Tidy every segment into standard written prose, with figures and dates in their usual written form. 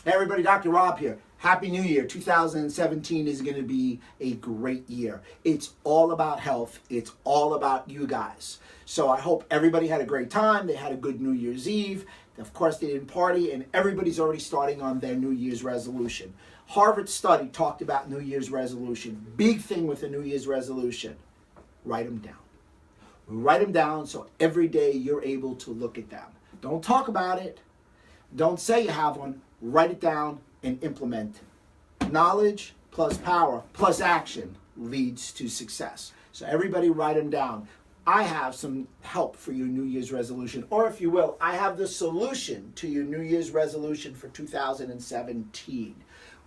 Hey everybody, Dr. Rob here. Happy New Year. 2017 is going to be a great year. It's all about health. It's all about you guys. So I hope everybody had a great time. They had a good New Year's Eve. Of course, they didn't party, and everybody's already starting on their New Year's resolution. Harvard study talked about New Year's resolution. Big thing with a New Year's resolution. Write them down. Write them down so every day you're able to look at them. Don't talk about it. Don't say you have one. Write it down and implement it. Knowledge plus power plus action leads to success. So everybody write them down. I have some help for your New Year's resolution, or if you will, I have the solution to your New Year's resolution for 2017.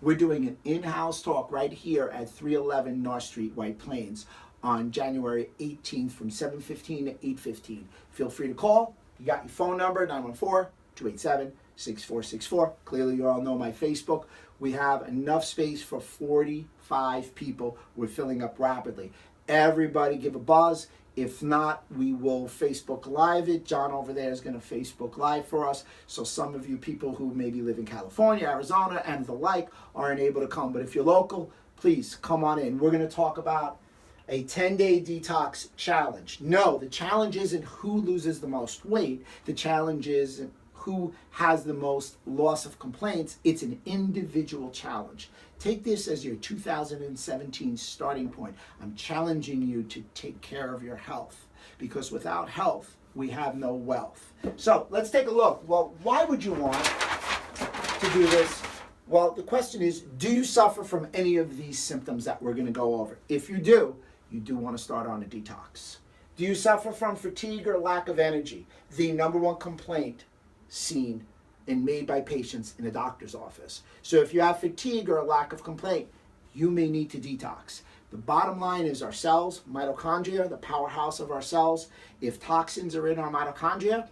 We're doing an in-house talk right here at 311 North Street, White Plains on January 18th from 7:15 to 8:15. Feel free to call. You got your phone number, 914-287-6464. Clearly, you all know my Facebook. We have enough space for 45 people. We're filling up rapidly. Everybody give a buzz. If not, we will Facebook Live it. John over there is going to Facebook Live for us. So some of you people who maybe live in California, Arizona, and the like aren't able to come. But if you're local, please come on in. We're going to talk about a 10-day detox challenge. No, the challenge isn't who loses the most weight. The challenge is who has the most loss of complaints. It's an individual challenge. Take this as your 2017 starting point. I'm challenging you to take care of your health, because without health, we have no wealth. So let's take a look. Well, why would you want to do this? Well, the question is, do you suffer from any of these symptoms that we're going to go over? If you do want to start on a detox. Do you suffer from fatigue or lack of energy? The number one complaint seen and made by patients in a doctor's office. So if you have fatigue or a lack of complaint, you may need to detox. The bottom line is our cells, mitochondria, the powerhouse of our cells. If toxins are in our mitochondria,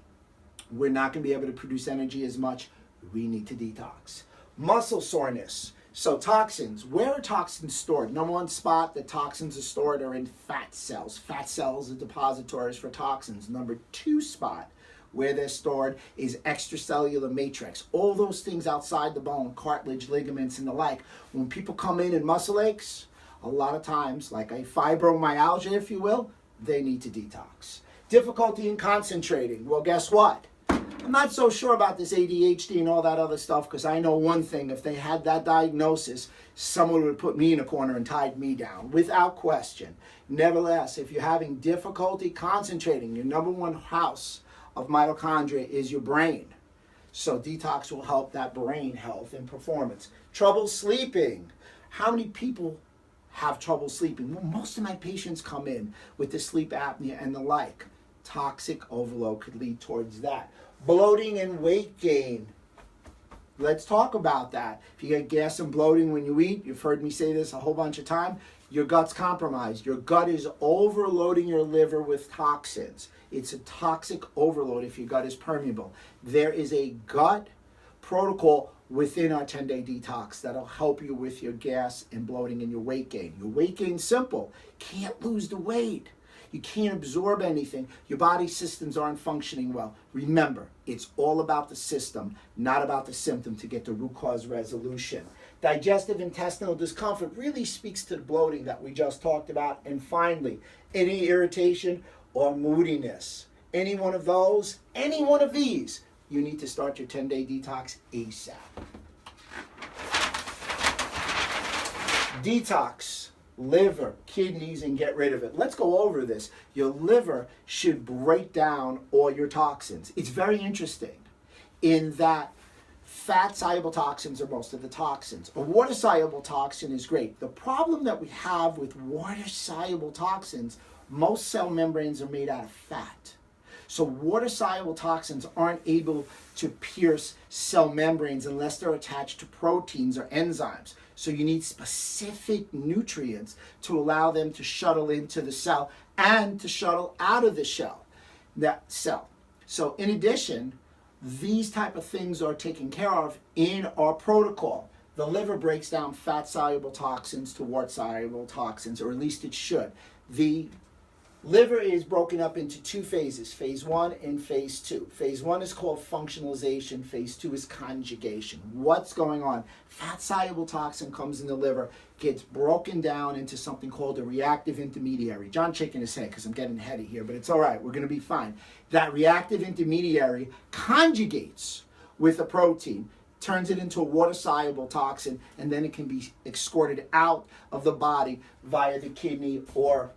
we're not going to be able to produce energy as much. We need to detox. Muscle soreness. So toxins, where are toxins stored? Number one spot that toxins are stored are in fat cells. Fat cells are depositories for toxins. Number two spot where they're stored is extracellular matrix. All those things outside the bone, cartilage, ligaments, and the like. When people come in muscle aches, a lot of times, like a fibromyalgia, if you will, they need to detox. Difficulty in concentrating. Well, guess what? I'm not so sure about this ADHD and all that other stuff, because I know one thing. If they had that diagnosis, someone would put me in a corner and tied me down, without question. Nevertheless, if you're having difficulty concentrating, your number one house of mitochondria is your brain. So detox will help that brain health and performance. Trouble sleeping. How many people have trouble sleeping? Well, most of my patients come in with the sleep apnea and the like. Toxic overload could lead towards that. Bloating and weight gain. Let's talk about that. If you get gas and bloating when you eat, you've heard me say this a whole bunch of times, your gut's compromised. Your gut is overloading your liver with toxins. It's a toxic overload if your gut is permeable. There is a gut protocol within our 10-day detox that'll help you with your gas and bloating and your weight gain. Your weight gain's simple. Can't lose the weight. You can't absorb anything. Your body systems aren't functioning well. Remember, it's all about the system, not about the symptom, to get the root cause resolution. Digestive intestinal discomfort really speaks to the bloating that we just talked about. And finally, any irritation or moodiness. Any one of those, any one of these, you need to start your 10-day detox ASAP. Detox. Liver, kidneys, and get rid of it. Let's go over this. Your liver should break down all your toxins. It's very interesting in that fat-soluble toxins are most of the toxins. A water-soluble toxin is great. The problem that we have with water-soluble toxins, most cell membranes are made out of fat. So water-soluble toxins aren't able to pierce cell membranes unless they're attached to proteins or enzymes. So you need specific nutrients to allow them to shuttle into the cell and to shuttle out of the that cell. So in addition, these type of things are taken care of in our protocol. The liver breaks down fat-soluble toxins to water-soluble toxins, or at least it should. The Liver is broken up into two phases, phase 1 and phase 2. Phase 1 is called functionalization, phase 2 is conjugation. What's going on? Fat-soluble toxin comes in the liver, gets broken down into something called a reactive intermediary. John shaking his head because I'm getting heady here, but it's all right, we're going to be fine. That reactive intermediary conjugates with a protein, turns it into a water-soluble toxin, and then it can be escorted out of the body via the kidney, or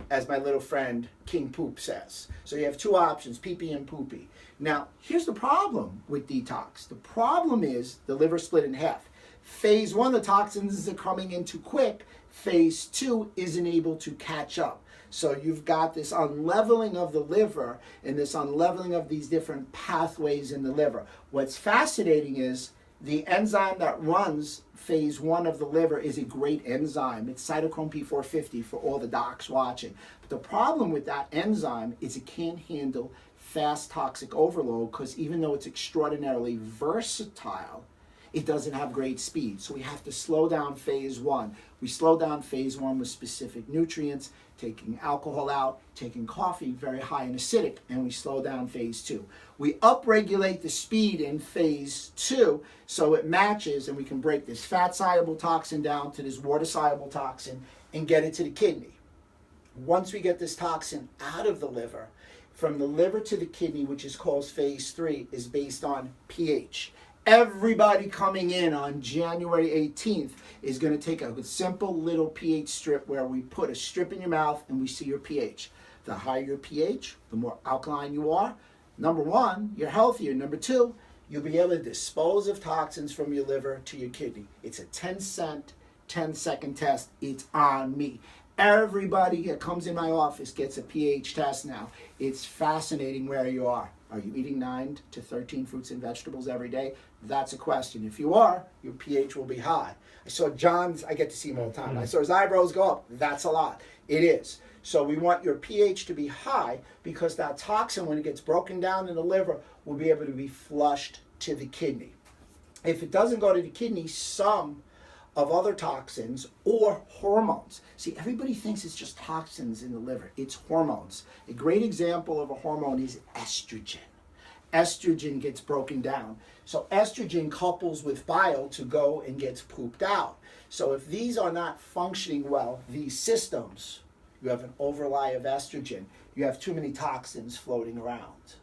as my little friend King Poop says. So you have two options, pee-pee and poopy. Now, here's the problem with detox. The problem is the liver split in half. Phase 1, the toxins are coming in too quick. Phase 2 isn't able to catch up. So you've got this unleveling of the liver and this unleveling of these different pathways in the liver. What's fascinating is the enzyme that runs phase 1 of the liver is a great enzyme. It's cytochrome P450 for all the docs watching. But the problem with that enzyme is it can't handle fast toxic overload, because even though it's extraordinarily versatile, it doesn't have great speed. So we have to slow down phase 1. We slow down phase 1 with specific nutrients, taking alcohol out, taking coffee, very high and acidic, and we slow down phase 2. We upregulate the speed in phase 2 so it matches, and we can break this fat-soluble toxin down to this water-soluble toxin and get it to the kidney. Once we get this toxin out of the liver, from the liver to the kidney, which is called phase 3, is based on pH. Everybody coming in on January 18th is going to take a simple little pH strip where we put a strip in your mouth and we see your pH. The higher your pH, the more alkaline you are. Number 1, you're healthier. Number 2, you'll be able to dispose of toxins from your liver to your kidney. It's a 10-cent, 10-second test. It's on me. Everybody that comes in my office gets a pH test now. It's fascinating where you are. Are you eating 9 to 13 fruits and vegetables every day? That's a question. If you are, your pH will be high. I saw John's, I get to see him all the time. I saw his eyebrows go up. That's a lot. It is. So we want your pH to be high, because that toxin, when it gets broken down in the liver, will be able to be flushed to the kidney. If it doesn't go to the kidney, some of other toxins or hormones. See, everybody thinks it's just toxins in the liver. It's hormones. A great example of a hormone is estrogen. Estrogen gets broken down. So estrogen couples with bile to go and gets pooped out. So if these are not functioning well, these systems, you have an overlay of estrogen. You have too many toxins floating around.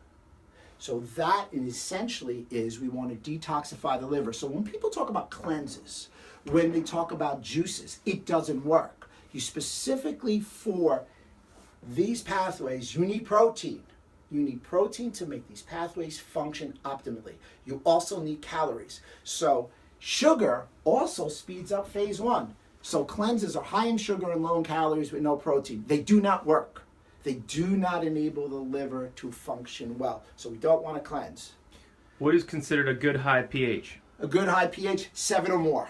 So that essentially is, we want to detoxify the liver. So when people talk about cleanses, when they talk about juices, it doesn't work. You specifically, for these pathways, you need protein. You need protein to make these pathways function optimally. You also need calories. So sugar also speeds up phase 1. So cleanses are high in sugar and low in calories with no protein. They do not work. They do not enable the liver to function well. So we don't want to cleanse. What is considered a good high pH? A good high pH, 7 or more.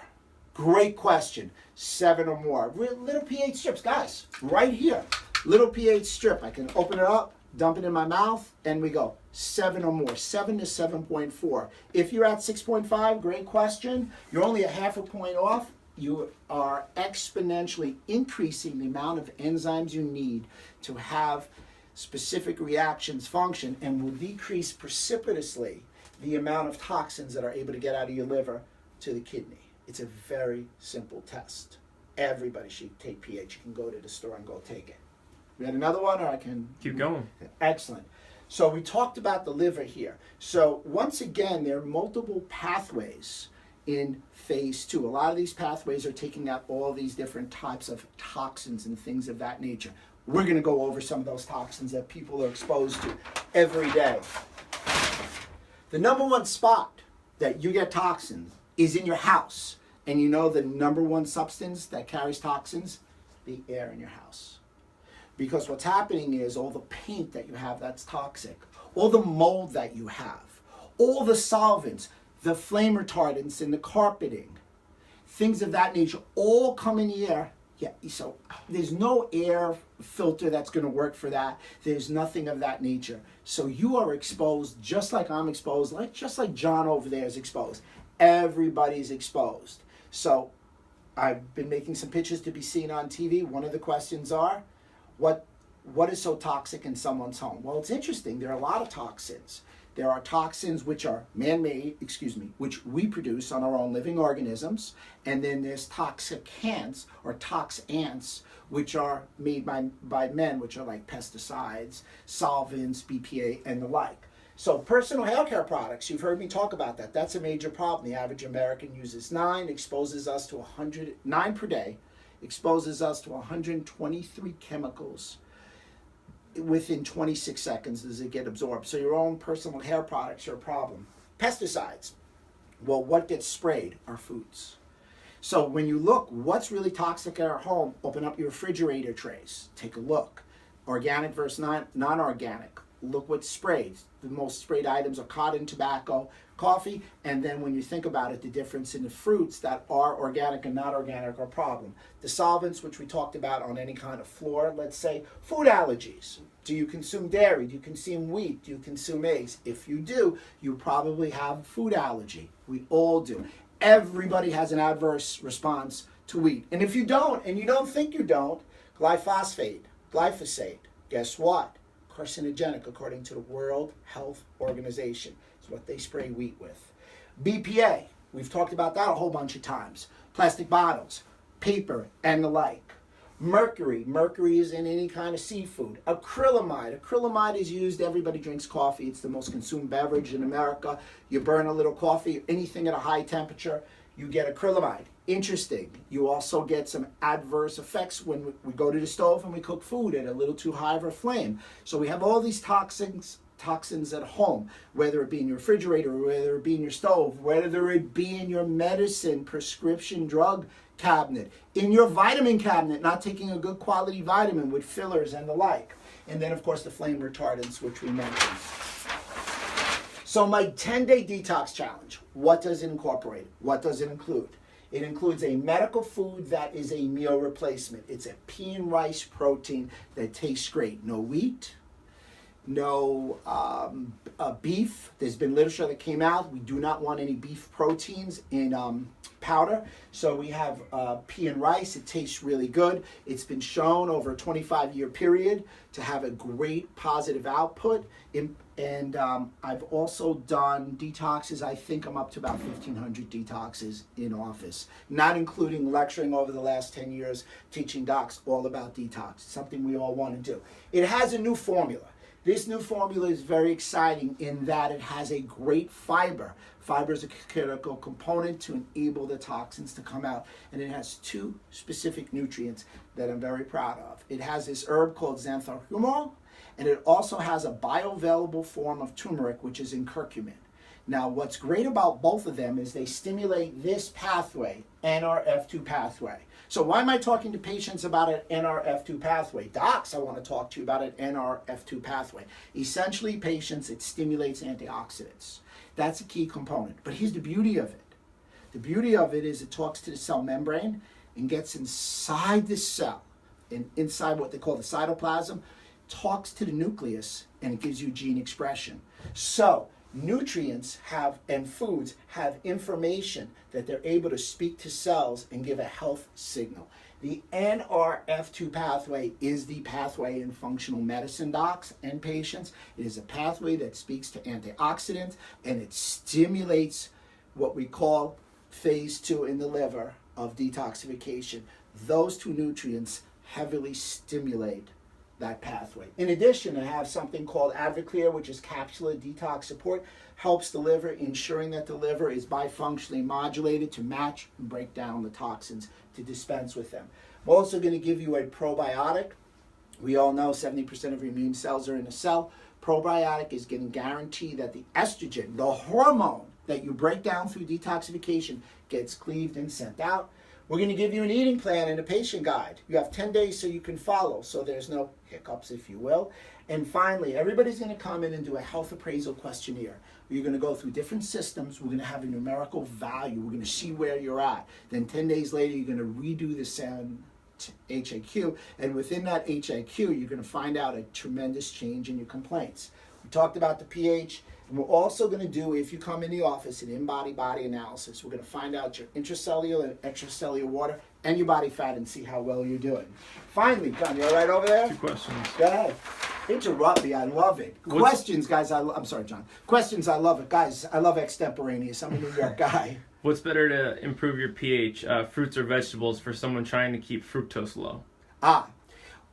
Great question. 7 or more. Little pH strips, guys, right here. Little pH strip. I can open it up, dump it in my mouth, and we go. 7 or more. 7 to 7.4. If you're at 6.5, great question. You're only a half a point off. You are exponentially increasing the amount of enzymes you need to have specific reactions function, and will decrease precipitously the amount of toxins that are able to get out of your liver to the kidney. It's a very simple test. Everybody should take pH. You can go to the store and go take it. We had another one, or I can... Keep going. Excellent. So we talked about the liver here. So once again, there are multiple pathways in phase 2. A lot of these pathways are taking out all these different types of toxins and things of that nature. We're going to go over some of those toxins that people are exposed to every day. The number one spot that you get toxins is in your house. And you know the number one substance that carries toxins? The air in your house. Because what's happening is all the paint that you have that's toxic, all the mold that you have, all the solvents, the flame retardants in the carpeting, things of that nature, all come in the air. Yeah, so there's no air filter that's going to work for that. There's nothing of that nature. So you are exposed just like I'm exposed, just like John over there is exposed. Everybody's exposed. So I've been making some pictures to be seen on TV. One of the questions are, what what is so toxic in someone's home? Well, it's interesting. There are a lot of toxins. There are toxins which are man-made, which we produce on our own living organisms. And then there's toxicants or toxants, which are made by men, which are like pesticides, solvents, BPA, and the like. So personal hair care products, you've heard me talk about that. That's a major problem. The average American uses 9, exposes us to 9 per day, exposes us to 123 chemicals. Within 26 seconds does it get absorbed. So your own personal hair products are a problem. Pesticides. Well, what gets sprayed are foods. So when you look, what's really toxic at our home, open up your refrigerator trays. Take a look. Organic versus non-organic. Look what's sprayed. The most sprayed items are cotton, tobacco, coffee, and then when you think about it, the difference in the fruits that are organic and not organic are a problem. The solvents, which we talked about on any kind of floor, let's say, food allergies. Do you consume dairy? Do you consume wheat? Do you consume eggs? If you do, you probably have a food allergy. We all do. Everybody has an adverse response to wheat. And if you don't, and you don't think you don't, glyphosate, guess what? Carcinogenic, according to the World Health Organization. It's what they spray wheat with. BPA, we've talked about that a whole bunch of times. Plastic bottles, paper, and the like. Mercury is in any kind of seafood. Acrylamide is used, everybody drinks coffee. It's the most consumed beverage in America. You burn a little coffee, anything at a high temperature, you get acrylamide. Interesting, you also get some adverse effects when we go to the stove and we cook food at a little too high of a flame. So we have all these toxins at home, whether it be in your refrigerator, whether it be in your stove, whether it be in your medicine, prescription drug cabinet, in your vitamin cabinet, not taking a good quality vitamin with fillers and the like. And then, of course, the flame retardants, which we mentioned. So my 10-day detox challenge, what does it incorporate? What does it include? It includes a medical food that is a meal replacement. It's a pea and rice protein that tastes great. No wheat, no beef. There's been literature that came out. We do not want any beef proteins in powder. So we have pea and rice. It tastes really good. It's been shown over a 25-year period to have a great positive output. And I've also done detoxes. I think I'm up to about 1,500 detoxes in office, not including lecturing over the last 10 years, teaching docs all about detox. It's something we all want to do. It has a new formula. This new formula is very exciting in that it has a great fiber. Fiber is a critical component to enable the toxins to come out. And it has 2 specific nutrients that I'm very proud of. It has this herb called xanthohumol, and it also has a bioavailable form of turmeric, which is in curcumin. Now, what's great about both of them is they stimulate this pathway, Nrf2 pathway. So why am I talking to patients about an Nrf2 pathway? Docs, I want to talk to you about an Nrf2 pathway. Essentially, patients, it stimulates antioxidants. That's a key component. But here's the beauty of it. The beauty of it is it talks to the cell membrane and gets inside the cell, and inside what they call the cytoplasm, talks to the nucleus, and it gives you gene expression. So nutrients have and foods have information that they're able to speak to cells and give a health signal. The Nrf2 pathway is the pathway in functional medicine, docs and patients. It is a pathway that speaks to antioxidants, and it stimulates what we call phase 2 in the liver of detoxification. Those 2 nutrients heavily stimulate that pathway. In addition, I have something called Advocare, which is capsular detox support, helps the liver, ensuring that the liver is bifunctionally modulated to match and break down the toxins to dispense with them. I'm also going to give you a probiotic. We all know 70% of your immune cells are in a cell. Probiotic is going to guarantee that the estrogen, the hormone that you break down through detoxification, gets cleaved and sent out. We're going to give you an eating plan and a patient guide. You have 10 days so you can follow, so there's no hiccups, if you will. And finally, everybody's going to come in and do a health appraisal questionnaire. You're going to go through different systems. We're going to have a numerical value. We're going to see where you're at. Then 10 days later, you're going to redo the HAQ. And within that HAQ, you're going to find out a tremendous change in your complaints. We talked about the pH. And we're also going to do, if you come in the office, an in-body body analysis. We're going to find out your intracellular and extracellular water and your body fat and see how well you're doing. Finally, John, you all right over there? 2 questions. Go ahead. Interrupt me. I love it. Questions, guys. I'm sorry, John. Questions. I love it. Guys, I love extemporaneous. I'm a New York guy. What's better to improve your pH, fruits or vegetables, for someone trying to keep fructose low?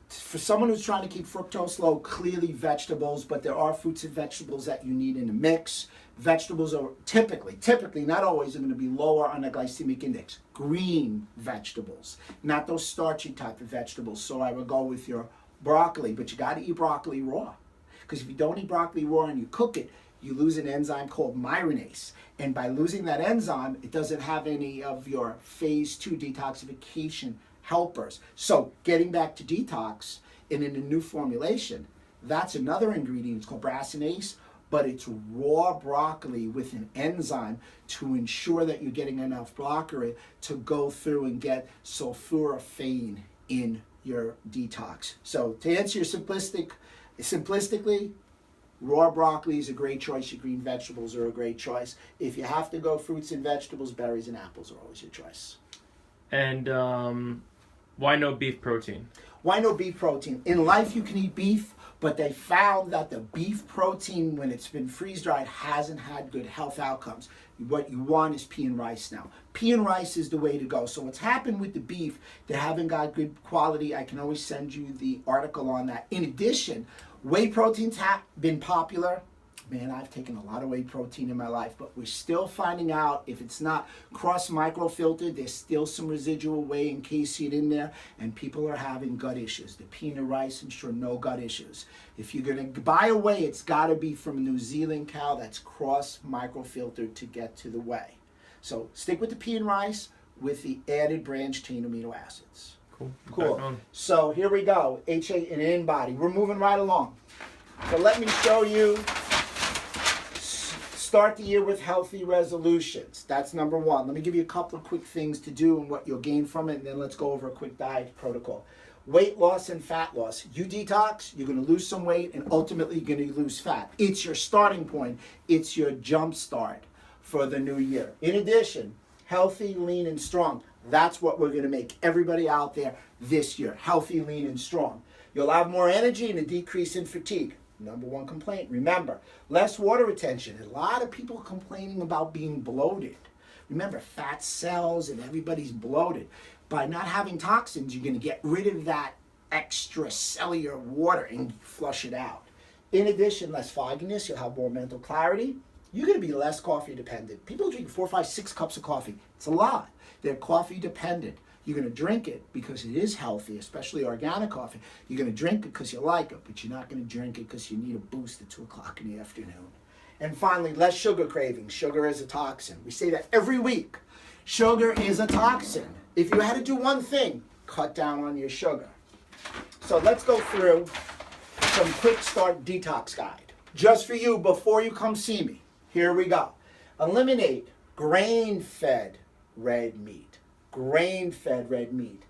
For someone who's trying to keep fructose low, clearly vegetables, but there are fruits and vegetables that you need in the mix. Vegetables are typically, not always, are going to be lower on the glycemic index. Green vegetables, not those starchy type of vegetables. So I would go with your broccoli, but you got to eat broccoli raw. Because if you don't eat broccoli raw and you cook it, you lose an enzyme called myrinase. And by losing that enzyme, it doesn't have any of your phase 2 detoxification helpers. So getting back to detox and in a new formulation, that's another ingredient. It's called brasinase, but it's raw broccoli with an enzyme to ensure that you're getting enough blocker to go through and get sulforaphane in your detox. So to answer your simplistically, raw broccoli is a great choice. Your green vegetables are a great choice. If you have to go fruits and vegetables, berries and apples are always your choice. And why no beef protein? Why no beef protein? In life, you can eat beef, but they found that the beef protein, when it's been freeze-dried, hasn't had good health outcomes. What you want is pea and rice now. Pea and rice is the way to go. So what's happened with the beef, they haven't got good quality. I can always send you the article on that. In addition, whey proteins have been popular. Man, I've taken a lot of whey protein in my life, but we're still finding out if it's not cross-microfiltered, there's still some residual whey and casein in there, and people are having gut issues. The pea and rice ensure no gut issues. If you're going to buy a whey, it's got to be from a New Zealand cow that's cross-microfiltered to get to the whey. So stick with the pea and rice with the added branched-chain amino acids. Cool. So here we go, HA and in-body. We're moving right along. So let me show you. Start the year with healthy resolutions. That's number one. Let me give you a couple of quick things to do and what you'll gain from it, and then let's go over a quick diet protocol. Weight loss and fat loss. You detox, you're going to lose some weight, and ultimately you're going to lose fat. It's your starting point. It's your jump start for the new year. In addition, healthy, lean, and strong. That's what we're going to make everybody out there this year. Healthy, lean, and strong. You'll have more energy and a decrease in fatigue. Number one complaint. Remember, less water retention. A lot of people complaining about being bloated. Remember, fat cells and everybody's bloated. By not having toxins, you're going to get rid of that extracellular water and flush it out. In addition, less fogginess. You'll have more mental clarity. You're going to be less coffee dependent. People drink 4, 5, 6 cups of coffee. It's a lot. They're coffee dependent. You're going to drink it because it is healthy, especially organic coffee. You're going to drink it because you like it, but you're not going to drink it because you need a boost at 2 o'clock in the afternoon. And finally, less sugar cravings. Sugar is a toxin. We say that every week. Sugar is a toxin. If you had to do one thing, cut down on your sugar. So let's go through some quick start detox guide. Just for you, before you come see me. Here we go. Eliminate grain-fed red meat. Grain-fed red meat,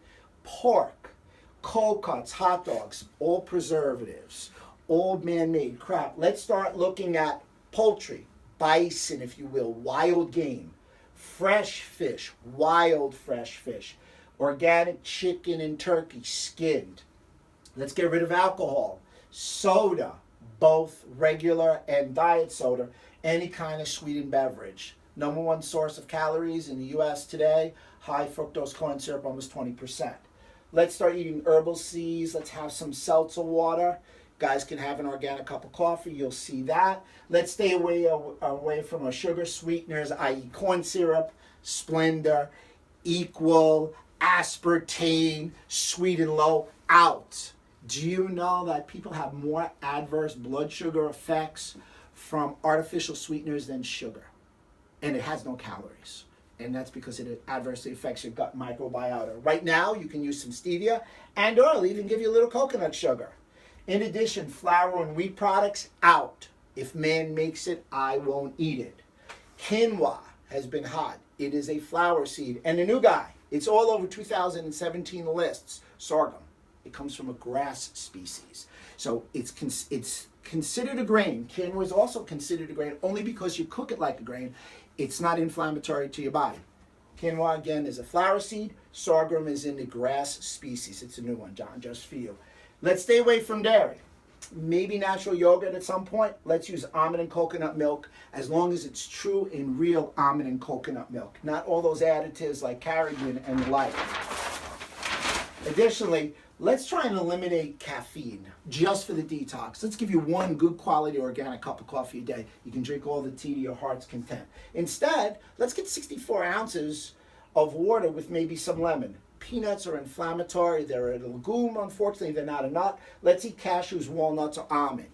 pork, cold cuts, hot dogs, all preservatives, all man-made crap. Let's start looking at poultry, bison, if you will, wild game, fresh fish, wild fresh fish, organic chicken and turkey, skinned. Let's get rid of alcohol, soda, both regular and diet soda, any kind of sweetened beverage. Number one source of calories in the U.S. today, high fructose corn syrup, almost 20%. Let's start eating herbal seeds. Let's have some seltzer water. Guys can have an organic cup of coffee. You'll see that. Let's stay away from our sugar sweeteners, i.e. corn syrup, Splenda, Equal, aspartame, sweet and low, out. Do you know that people have more adverse blood sugar effects from artificial sweeteners than sugar? And it has no calories. And that's because it adversely affects your gut microbiota. Right now, you can use some stevia, and or I'll even give you a little coconut sugar. In addition, flour and wheat products, out. If man makes it, I won't eat it. Quinoa has been hot. It is a flower seed. And the new guy, it's all over 2017 lists, sorghum. It comes from a grass species. So it's considered a grain. Quinoa is also considered a grain only because you cook it like a grain. It's not inflammatory to your body. Quinoa, again, is a flower seed. Sorghum is in the grass species. It's a new one, John, just for you. Let's stay away from dairy. Maybe natural yogurt at some point. Let's use almond and coconut milk as long as it's true and real almond and coconut milk. Not all those additives like carrageenan and the like. Additionally, let's try and eliminate caffeine just for the detox. Let's give you one good quality organic cup of coffee a day. You can drink all the tea to your heart's content. Instead, let's get 64 ounces of water with maybe some lemon. Peanuts are inflammatory. They're a legume, unfortunately. They're not a nut. Let's eat cashews, walnuts, or almond.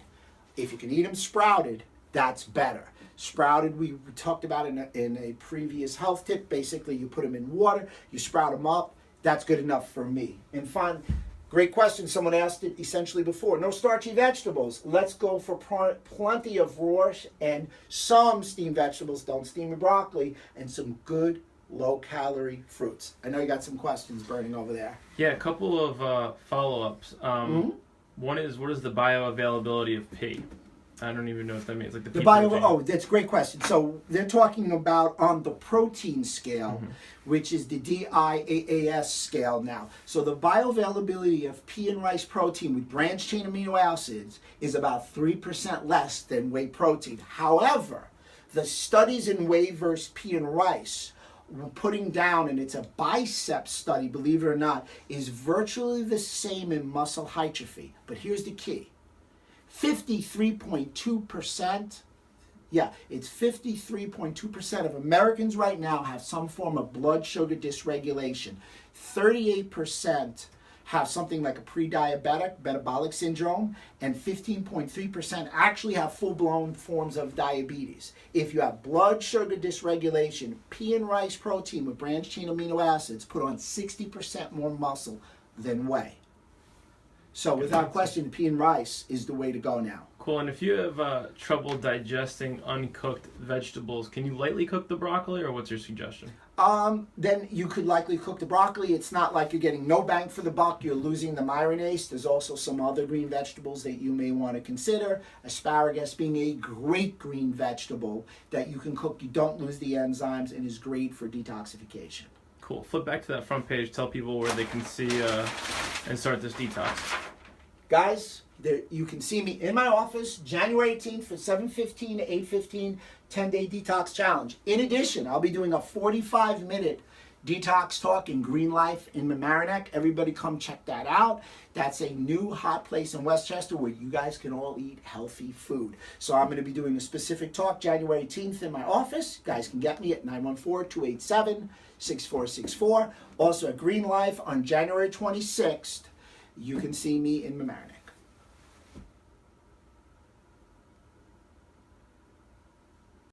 If you can eat them sprouted, that's better. Sprouted, we talked about in a previous health tip. Basically, you put them in water, you sprout them up. That's good enough for me. And fun, great question. Someone asked it essentially before. No starchy vegetables. Let's go for plenty of raw and some steamed vegetables. Don't steam your broccoli. And some good low-calorie fruits. I know you got some questions burning over there. Yeah, a couple of follow-ups. One is, what is the bioavailability of pea? I don't even know what that means. Like that's a great question. So they're talking about on the protein scale, which is the DIAAS scale now. So the bioavailability of pea and rice protein with branched chain amino acids is about 3% less than whey protein. However, the studies in whey versus pea and rice we're putting down, and it's a biceps study, believe it or not, is virtually the same in muscle hypertrophy. But here's the key. 53.2%, it's 53.2% of Americans right now have some form of blood sugar dysregulation. 38% have something like a pre-diabetic, metabolic syndrome, and 15.3% actually have full-blown forms of diabetes. If you have blood sugar dysregulation, pea and rice protein with branched chain amino acids put on 60% more muscle than whey. So without question, pea and rice is the way to go now. Cool. And if you have trouble digesting uncooked vegetables, can you lightly cook the broccoli, or what's your suggestion? Then you could likely cook the broccoli. It's not like you're getting no bang for the buck. You're losing the myronase. There's also some other green vegetables that you may want to consider. Asparagus being a great green vegetable that you can cook. You don't lose the enzymes and is great for detoxification. Cool. Flip back to that front page. Tell people where they can see and start this detox. Guys, you can see me in my office January 18th from 7:15 to 8:15, 10-day detox challenge. In addition, I'll be doing a 45-minute detox talk in Green Life in Mamaroneck. Everybody come check that out. That's a new hot place in Westchester where you guys can all eat healthy food. So I'm going to be doing a specific talk January 18th in my office. You guys can get me at 914-287-6464. Also at Green Life on January 26th. You can see me in Mamaroneck.